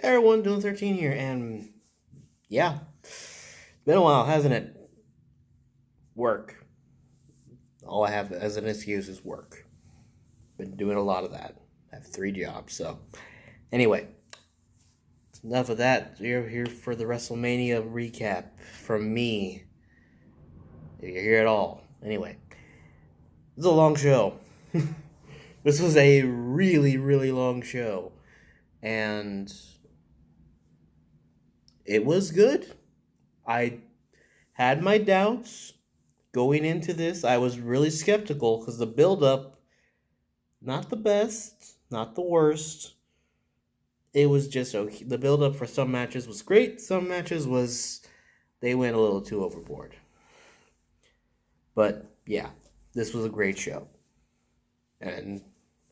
Everyone doing 13 here, and yeah, it's been a while, hasn't it? Work. All I have as an excuse is work. Been doing a lot of that. I have 3 jobs, so. Anyway, enough of that. You're here for the WrestleMania recap from me. You're here at all. Anyway, this is a long show. This was a really, really long show. And it was good. I had my doubts going into this. I was really skeptical because the build up, not the best, not the worst. It was just okay. The build up for some matches was great. Some matches was they went a little too overboard. But yeah, this was a great show. And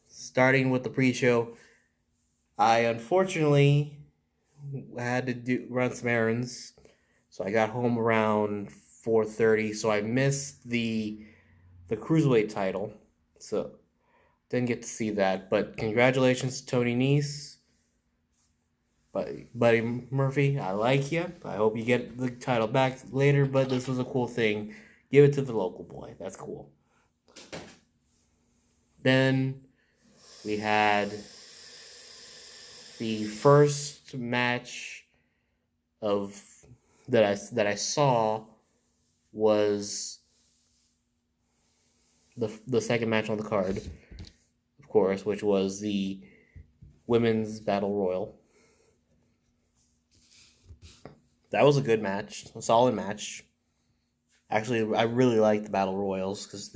starting with the pre-show, I unfortunately had to run some errands, so I got home around 4:30. So I missed the cruiserweight title, so didn't get to see that. But congratulations to Tony Nese, Buddy Murphy. I like you. I hope you get the title back later. But this was a cool thing. Give it to the local boy. That's cool. Then we had the first match of that I saw was the second match on the card, of course, which was the women's battle royal. That was a good match, a solid match. Actually, I really like the battle royals because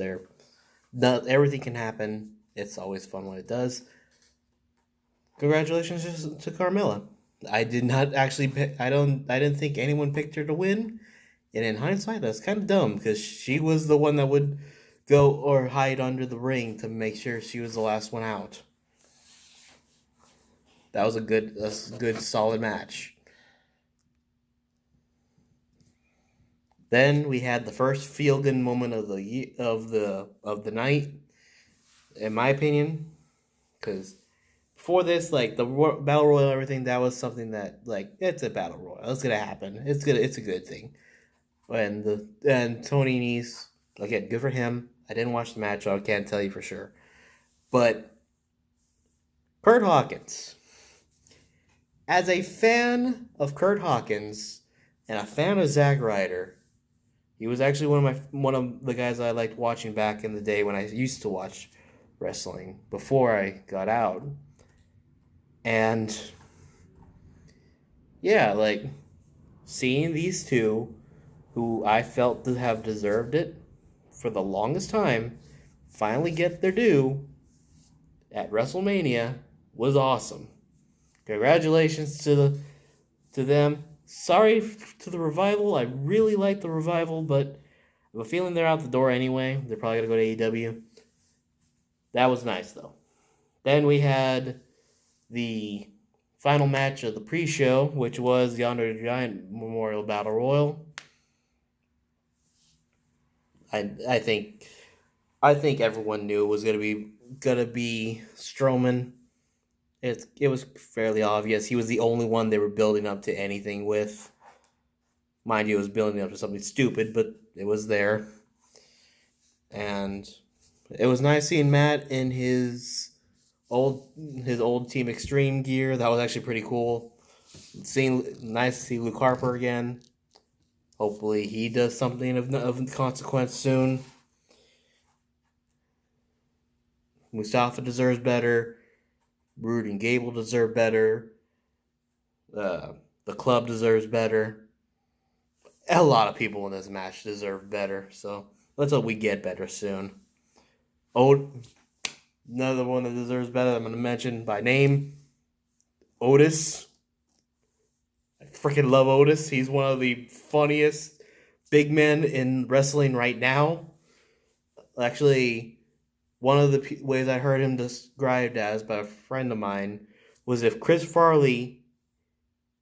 everything can happen. It's always fun when it does. Congratulations to Carmella. I did not actually pick. I didn't think anyone picked her to win, and in hindsight, that's kind of dumb because she was the one that would go or hide under the ring to make sure she was the last one out. That was a good, solid match. Then we had the first feel good moment of the night, in my opinion, because before this, like the battle royal and everything, that was something that like it's a battle royal. It's gonna happen. It's a good thing. And Tony Nese, again, good for him. I didn't watch the match, so I can't tell you for sure. But Curt Hawkins, as a fan of Curt Hawkins and a fan of Zack Ryder, he was actually one of the guys I liked watching back in the day when I used to watch wrestling before I got out. And yeah, like seeing these two who I felt to have deserved it for the longest time finally get their due at WrestleMania was awesome. Congratulations to them. Sorry to the Revival. I really like the Revival, but I have a feeling they're out the door anyway. They're probably going to go to AEW. That was nice, though. Then we had the final match of the pre-show, which was the Andre the Giant Memorial Battle Royal. I think everyone knew it was gonna be Strowman. It was fairly obvious. He was the only one they were building up to anything with. Mind you, it was building up to something stupid, but it was there. And it was nice seeing Matt in his old Team Extreme gear. That was actually pretty cool. Nice to see Luke Harper again. Hopefully he does something of consequence soon. Mustafa deserves better. Rude and Gable deserve better. The club deserves better. A lot of people in this match deserve better. So let's hope we get better soon. Another one that deserves better, I'm going to mention by name, Otis. I freaking love Otis. He's one of the funniest big men in wrestling right now. Actually, one of the ways I heard him described as by a friend of mine was if Chris Farley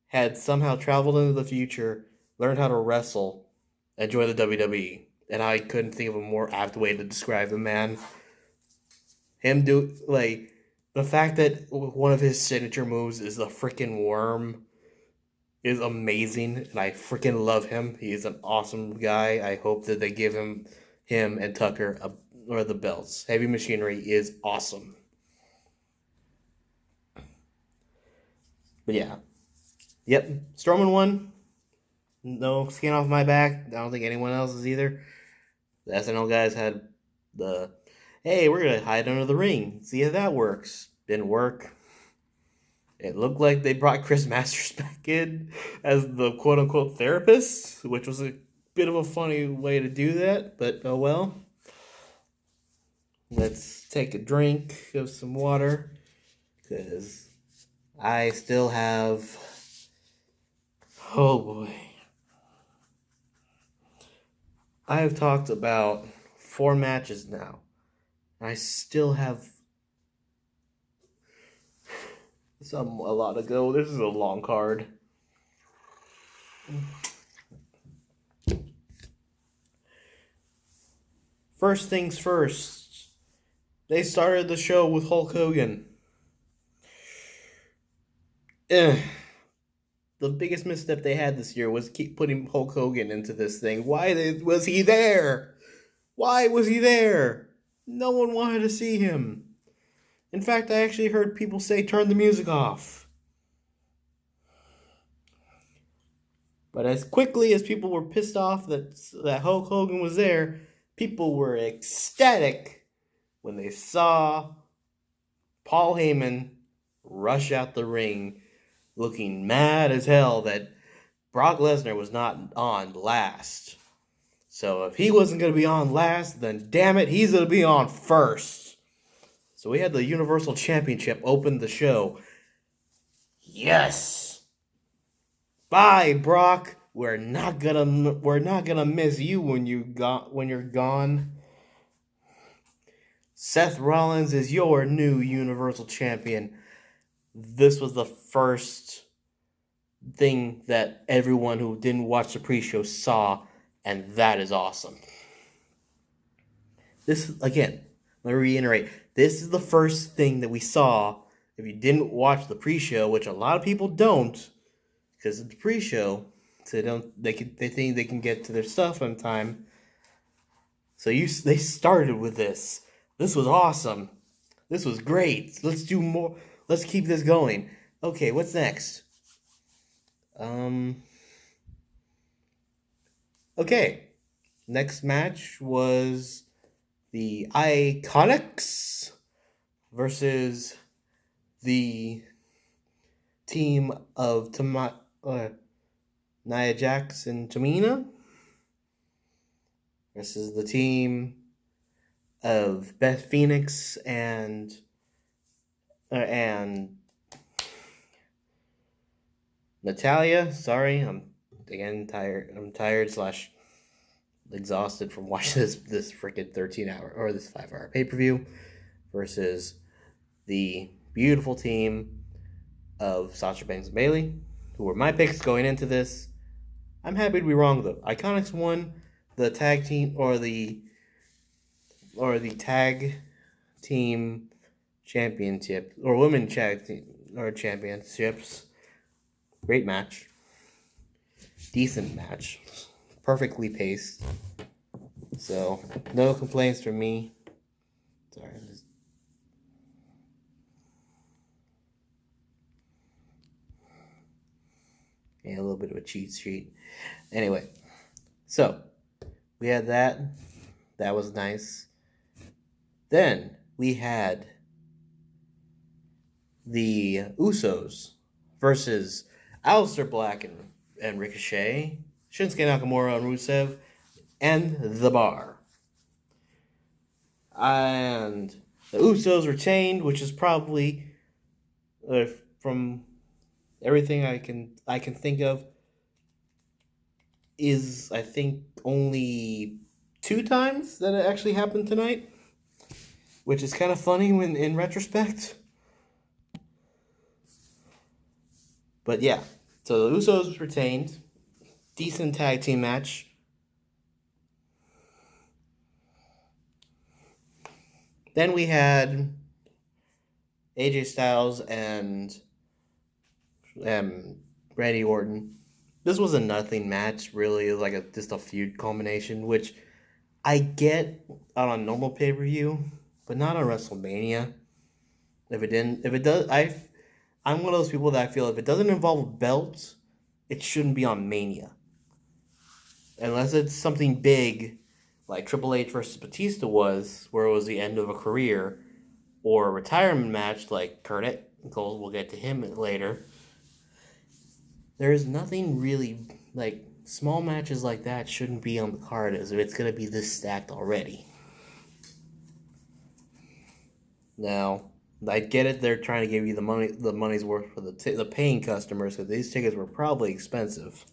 had somehow traveled into the future, learned how to wrestle, and joined the WWE. And I couldn't think of a more apt way to describe the man. The The fact that one of his signature moves is the freaking worm is amazing, and I freaking love him. He is an awesome guy. I hope that they give him and Tucker or the belts. Heavy Machinery is awesome. But yeah. Yep. Strowman won. No skin off my back. I don't think anyone else is either. The SNL guys had the, hey, we're going to hide under the ring. See if that works. Didn't work. It looked like they brought Chris Masters back in as the quote-unquote therapist, which was a bit of a funny way to do that, but oh well. Let's take a drink of some water, because I still have, oh boy. I have talked about 4 matches now. I still have a lot to go. This is a long card. First things first. They started the show with Hulk Hogan. The biggest misstep they had this year was keep putting Hulk Hogan into this thing. Why was he there? Why was he there? No one wanted to see him. In fact, I actually heard people say, turn the music off. But as quickly as people were pissed off that Hulk Hogan was there, people were ecstatic when they saw Paul Heyman rush out the ring looking mad as hell that Brock Lesnar was not on last. So if he wasn't going to be on last, then damn it, he's going to be on first. So we had the Universal Championship open the show. Yes. Bye, Brock. We're not gonna miss you when you're gone. Seth Rollins is your new Universal Champion. This was the first thing that everyone who didn't watch the pre-show saw, and that is awesome. This, again, let me reiterate, this is the first thing that we saw. If you didn't watch the pre-show, which a lot of people don't, because it's the pre-show, so they think they can get to their stuff on time. So they started with this. This was awesome. This was great. Let's do more. Let's keep this going. Okay, what's next? Okay. Next match was the Iconics versus the team of Nia Jax and Tamina. This is the team of Beth Phoenix and Natalia. Sorry, I'm tired. I'm tired / exhausted from watching this freaking 13-hour or this 5-hour pay-per-view versus the beautiful team of Sasha Banks and Bayley, who were my picks going into this. I'm happy to be wrong though. Iconics won the tag team or the tag team championship or women tag team or championships. Great match. Decent match. Perfectly paced. So, no complaints from me. Sorry. A little bit of a cheat sheet. Anyway, so we had that. That was nice. Then we had the Usos versus Aleister Black and Ricochet, Shinsuke Nakamura and Rusev, and The Bar. And the Usos retained, which is probably, from everything I can think of, is I think only 2 times that it actually happened tonight, which is kind of funny when in retrospect. But yeah, so the Usos retained. Decent tag team match. Then we had AJ Styles and Randy Orton. This was a nothing match, really. It was like just a feud culmination, which I get on a normal pay per view, but not on WrestleMania. If it does, I'm one of those people that I feel if it doesn't involve belts, it shouldn't be on Mania, unless it's something big, like Triple H versus Batista was, where it was the end of a career, or a retirement match like Curt Hawkins. We'll get to him later. There's nothing really like small matches like that shouldn't be on the card as if it's gonna be this stacked already. Now, I get it. They're trying to give you the money's worth for the paying customers because these tickets were probably expensive.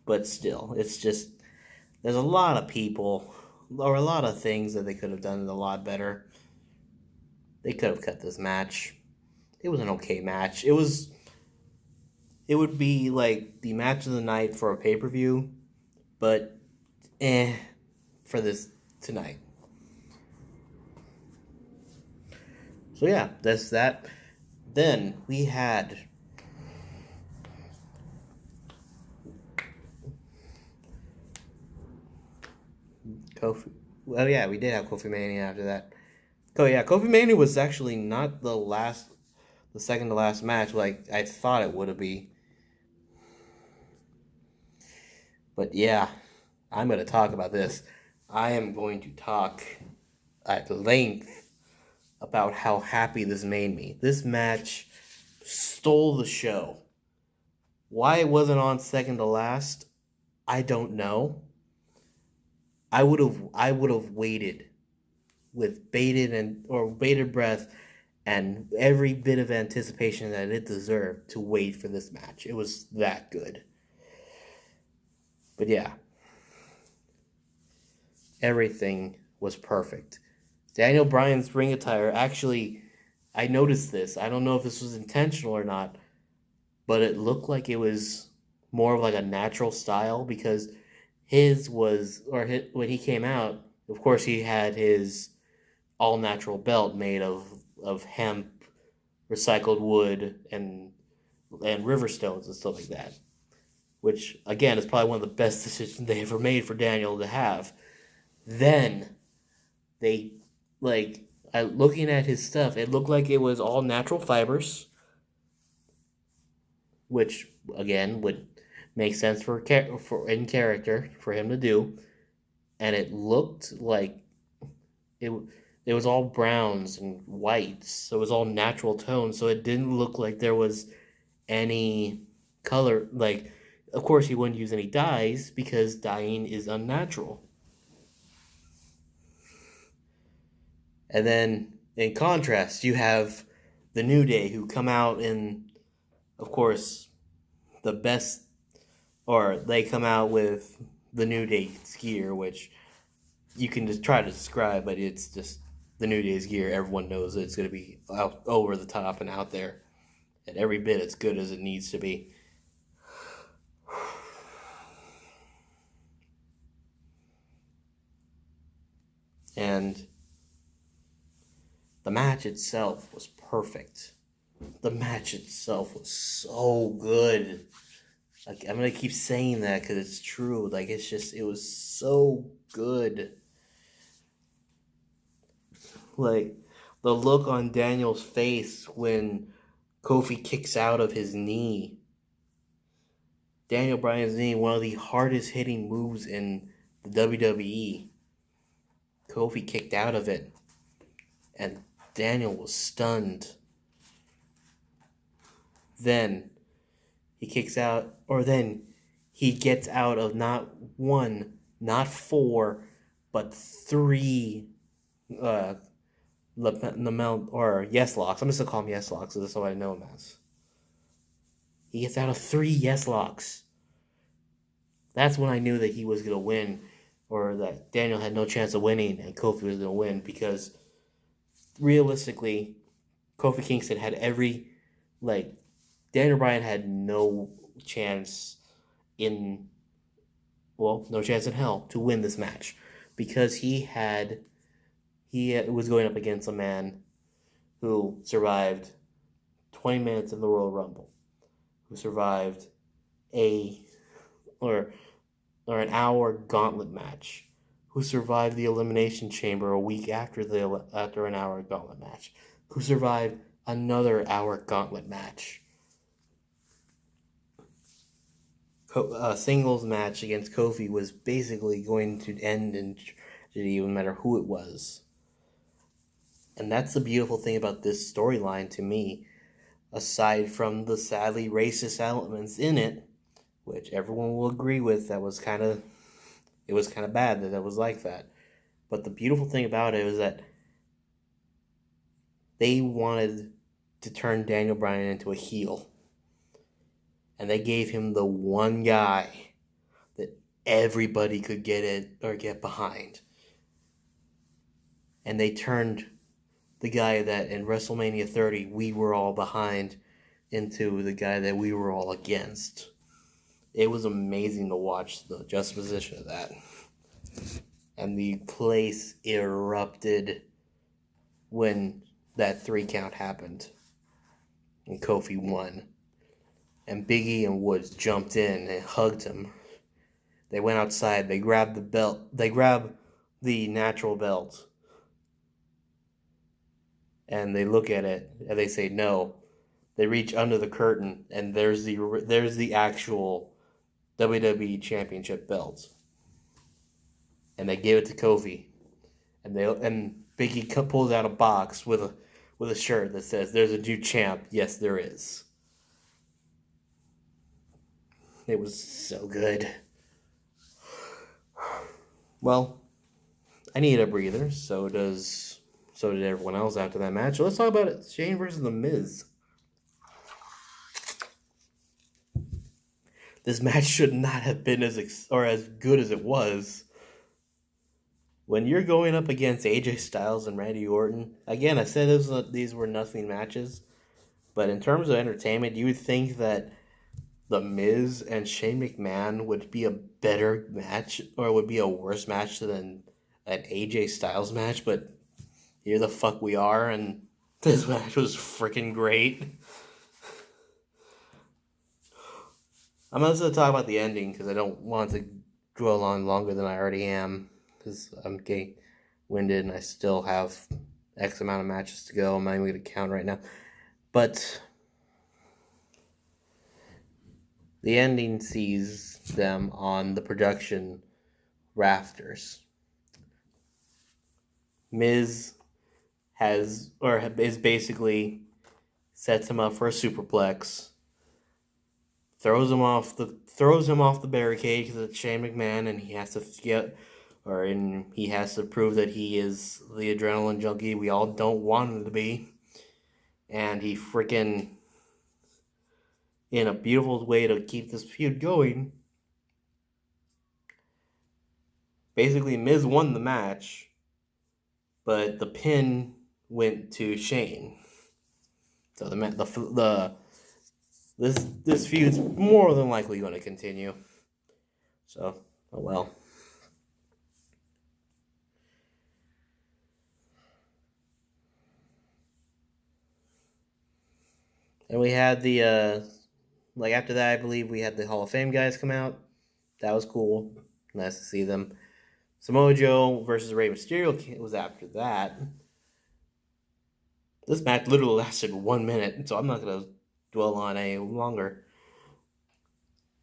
But still, it's just there's a lot of people or a lot of things that they could have done a lot better. They could have cut this match. It was an okay match. It would be like the match of the night for a pay-per-view, but for this tonight. So yeah, that's that. Then we had Kofi. Well, yeah, we did have Kofi Mania after that. Oh yeah, Kofi Mania was actually not the second to last match like I thought it would be. But yeah, I'm going to talk about this. I am going to talk at length about how happy this made me. This match stole the show. Why it wasn't on second to last, I don't know. I would have waited with bated breath and every bit of anticipation that it deserved to wait for this match. It was that good. But yeah, everything was perfect. Daniel Bryan's ring attire, actually, I noticed this. I don't know if this was intentional or not, but it looked like it was more of like a natural style because when he came out, of course he had his all natural belt made of hemp, recycled wood, and river stones and stuff like that. Which again is probably one of the best decisions they ever made for Daniel to have. Then they looking at his stuff, it looked like it was all natural fibers, which again would make sense for in character for him to do, and it looked like it was all browns and whites, so it was all natural tones, so it didn't look like there was any color. Like, of course, he wouldn't use any dyes because dyeing is unnatural. And then, in contrast, you have the New Day, who come out in, of course, the best, or they come out with the New Day's gear, which you can just try to describe, but it's just the New Day's gear. Everyone knows it's going to be out over the top and out there, and every bit as good as it needs to be. And the match itself was perfect. The match itself was so good. Like, I'm gonna keep saying that because it's true. Like, it was so good. Like, the look on Daniel's face when Kofi kicks out of his knee. Daniel Bryan's knee, one of the hardest hitting moves in the WWE. Kofi kicked out of it, and Daniel was stunned. Then he kicks out, or then he gets out of not one, not four, but three yes locks. I'm just gonna call them yes locks, that's what I know him as. He gets out of 3 yes locks. That's when I knew that he was gonna win, or that Daniel had no chance of winning and Kofi was gonna win, because realistically, Kofi Kingston had Daniel Bryan had no chance no chance in hell to win this match, because he was going up against a man who survived 20 minutes in the Royal Rumble, who survived a or an hour gauntlet match, who survived the Elimination Chamber a week after an hour gauntlet match, who survived another hour gauntlet match, a singles match against Kofi was basically going to end in tragedy no matter who it was. And that's the beautiful thing about this storyline to me, aside from the sadly racist elements in it, which everyone will agree with, it was kind of bad that it was like that. But the beautiful thing about it was that they wanted to turn Daniel Bryan into a heel. And they gave him the one guy that everybody could get behind. And they turned the guy that in WrestleMania 30 we were all behind into the guy that we were all against. It was amazing to watch the juxtaposition of that. And the place erupted when that 3 count happened. And Kofi won. And Big E and Woods jumped in and hugged him. They went outside. They grabbed the belt. They grabbed the natural belt. And they look at it and they say no. They reach under the curtain and there's the actual WWE Championship belt. And they gave it to Kofi. And Big E pulls out a box with a shirt that says, "There's a new champ." Yes, there is. It was so good. Well, I needed a breather. So did everyone else after that match. So let's talk about it. Shane versus The Miz. This match should not have been as good as it was. When you're going up against AJ Styles and Randy Orton, again, I said these were nothing matches, but in terms of entertainment, you would think that The Miz and Shane McMahon would be a better match, or would be a worse match than an AJ Styles match, but here the fuck we are, and this match was freaking great. I'm not going to talk about the ending, because I don't want to dwell on longer than I already am, because I'm getting winded, and I still have X amount of matches to go. I'm not even going to count right now. But the ending sees them on the production rafters. Miz is basically sets him up for a superplex, throws him off the barricade because it's Shane McMahon, and he has to prove that he is the adrenaline junkie we all don't want him to be, and he freaking, in a beautiful way to keep this feud going, basically Miz won the match, but the pin went to Shane. So this feud's more than likely going to continue. So, oh well. And we had the after that, I believe we had the Hall of Fame guys come out. That was cool. Nice to see them. Samoa Joe versus Rey Mysterio was after that. This match literally lasted 1 minute, so I'm not going to dwell on any longer.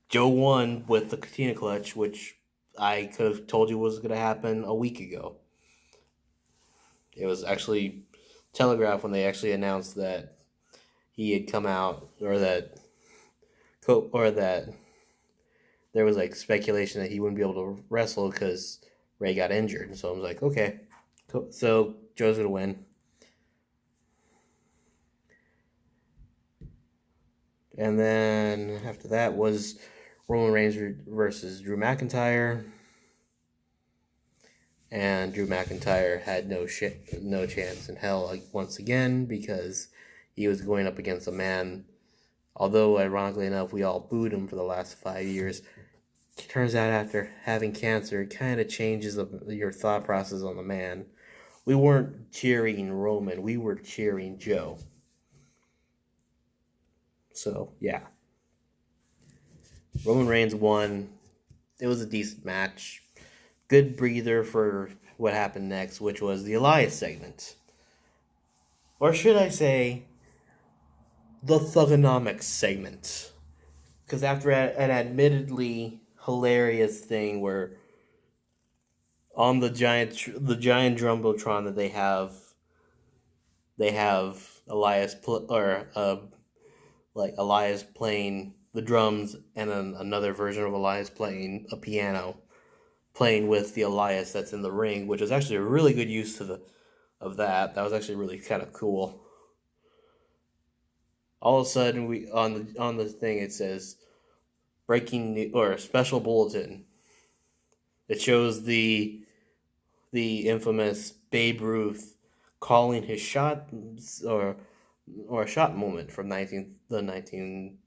Joe won with the Katina Clutch, which I could have told you was going to happen a week ago. It was actually telegraphed when they actually announced that he had come out, or that there was like speculation that he wouldn't be able to wrestle because Ray got injured. And so I was like, okay, cool. So Joe's going to win. And then after that was Roman Reigns versus Drew McIntyre. And Drew McIntyre had no chance in hell once again, because he was going up against a man, although ironically enough we all booed him for the last 5 years. It turns out after having cancer, it kind of changes your thought process on the man. We weren't cheering Roman. We were cheering Joe. So, yeah. Roman Reigns won. It was a decent match. Good breather for what happened next, which was the Elias segment. Or should I say, the Thugonomics segment. Because after an admittedly hilarious thing where on the giant jumbotron that they have Elias Elias playing the drums and then another version of Elias playing a piano, playing with the Elias that's in the ring, which is actually a really good use of that. That was actually really kind of cool. All of a sudden, we on the thing it says breaking or special bulletin. It shows the infamous Babe Ruth calling his shot or a shot moment from 19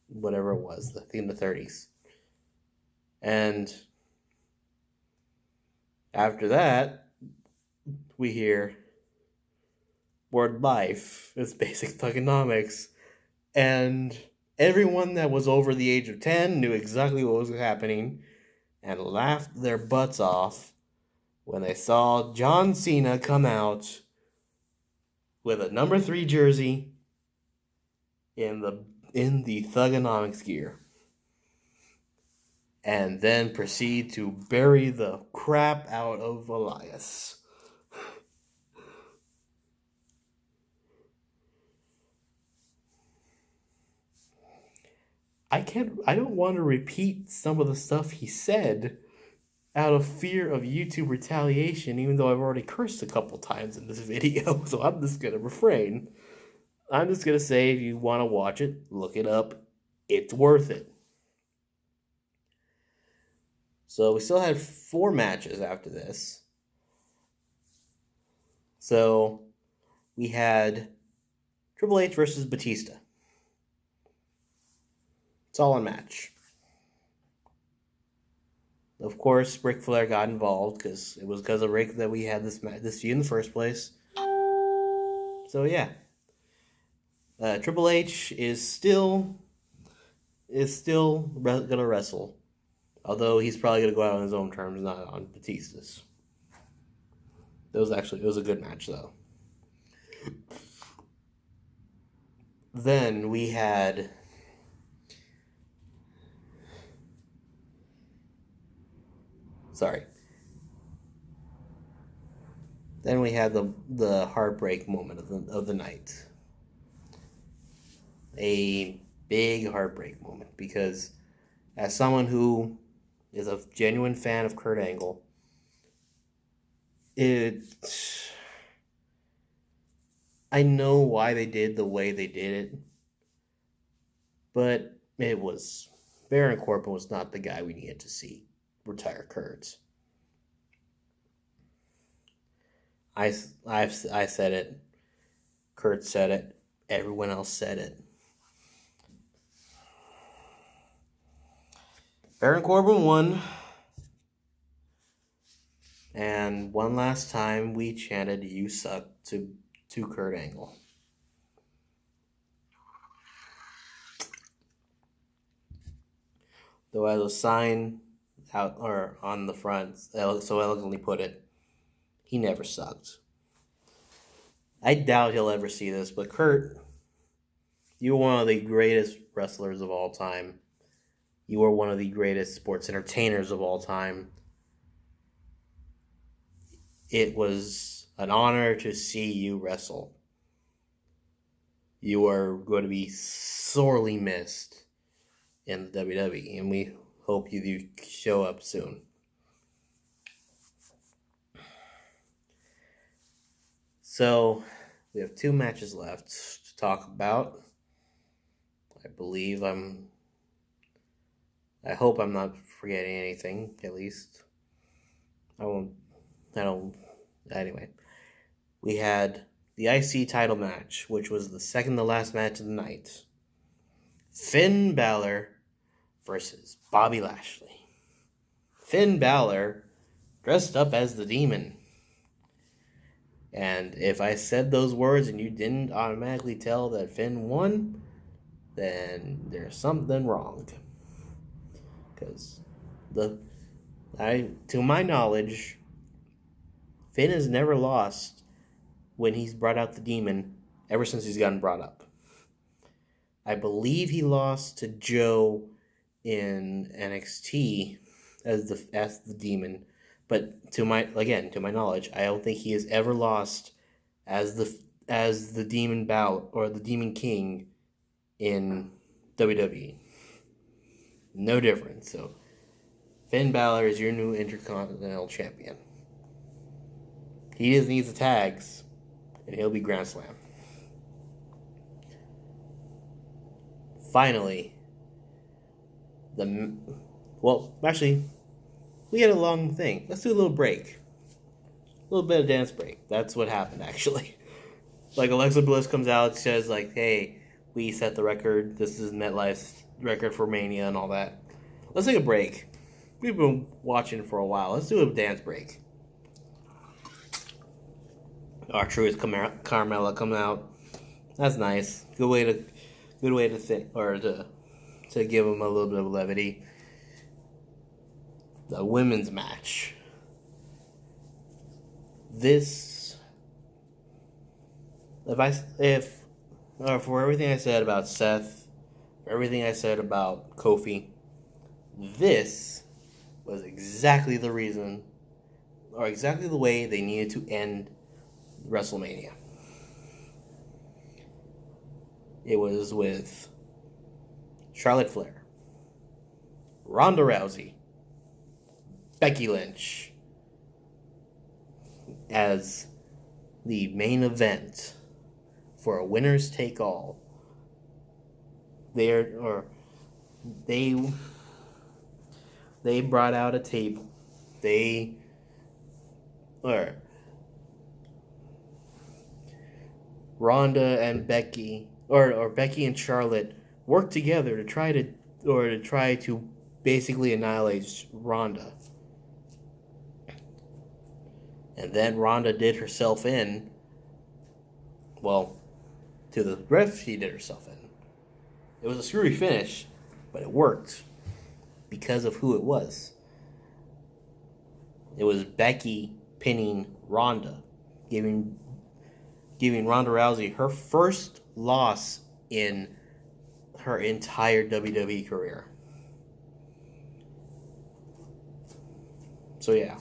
whatever it was, I think the 30s. And after that, we hear word life. It's basic thugonomics. And everyone that was over the age of 10 knew exactly what was happening and laughed their butts off when they saw John Cena come out with a number 3 jersey in the Thugonomics gear. And then proceed to bury the crap out of Elias. I don't want to repeat some of the stuff he said out of fear of YouTube retaliation, even though I've already cursed a couple times in this video, so I'm just going to refrain. I'm just going to say, if you want to watch it, look it up. It's worth it. So we still had 4 matches after this. So we had Triple H versus Batista. Solid match. Of course, Ric Flair got involved because it was because of Ric that we had this feud in the first place. So yeah, Triple H is still gonna wrestle, although he's probably gonna go out on his own terms, not on Batista's. It was a good match though. Then we had Then we had the heartbreak moment of the night. A big heartbreak moment because as someone who is a genuine fan of Kurt Angle, I know why they did the way they did it, but Baron Corbin was not the guy we needed to see retire Kurt. I said it. Kurt said it. Everyone else said it. Baron Corbin won. And one last time we chanted "You suck" to Kurt Angle. Though as a sign out or on the front, so elegantly put it, he never sucked. I doubt he'll ever see this, but Kurt, you were one of the greatest wrestlers of all time. You were one of the greatest sports entertainers of all time. It was an honor to see you wrestle. You are going to be sorely missed in the WWE, and we hope you do show up soon. So, we have 2 matches left to talk about. I hope I'm not forgetting anything, at least. Anyway. We had the Icy Title Match, which was the second to last match of the night. Finn Balor versus Bobby Lashley. Finn Balor dressed up as the Demon. And if I said those words and you didn't automatically tell that Finn won, then there's something wrong. Because to my knowledge, Finn has never lost when he's brought out the demon ever since he's gotten brought up. I believe he lost to Joe in NXT as the demon, but to my knowledge, I don't think he has ever lost as the demon or the demon king in WWE. No difference. So Finn Balor is your new Intercontinental Champion. He just needs the tags, and he'll be Grand Slam. Finally, we had a long thing. Let's do a little break. A little bit of dance break. That's what happened, actually. Like, Alexa Bliss comes out, says, like, hey, we set the record. This is MetLife's record for Mania and all that. Let's take a break. We've been watching for a while. Let's do a dance break. R-Truth Carmella coming out. That's nice. Good way to think, or to give them a little bit of levity. The women's match. This, for everything I said about Seth, for everything I said about Kofi, this was exactly the reason, or exactly the way they needed to end WrestleMania. It was with Charlotte Flair, Ronda Rousey, Becky Lynch as the main event for a winners take all. They brought out a table. Ronda and Becky, or Becky and Charlotte worked together to try to basically annihilate Ronda. And then Ronda did herself in. Well, to the ref, she did herself in. It was a screwy finish, but it worked because of who it was. It was Becky pinning Ronda, giving Ronda Rousey her first loss in her entire WWE career. So yeah.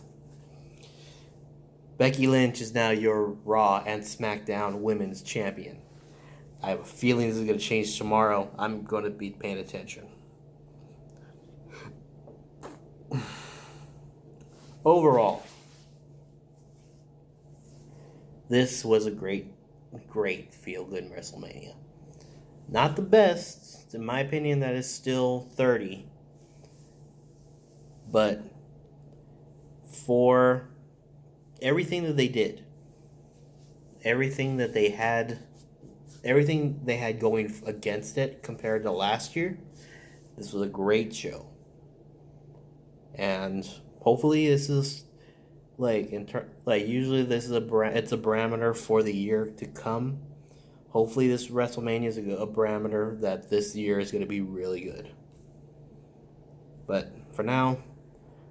Becky Lynch is now your Raw and SmackDown Women's Champion. I have a feeling this is going to change tomorrow. I'm going to be paying attention. Overall, this was a great feel-good WrestleMania. Not the best, in my opinion. That is still 30. But for everything that they did, everything they had going against it compared to last year, this was a great show. And hopefully this is usually this is it's a barometer for the year to come. Hopefully this WrestleMania is a barometer that this year is going to be really good. But for now,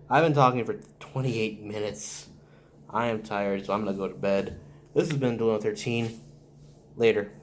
I've been talking for 28 minutes. I am tired, so I'm going to go to bed. This has been Dylan 13. Later.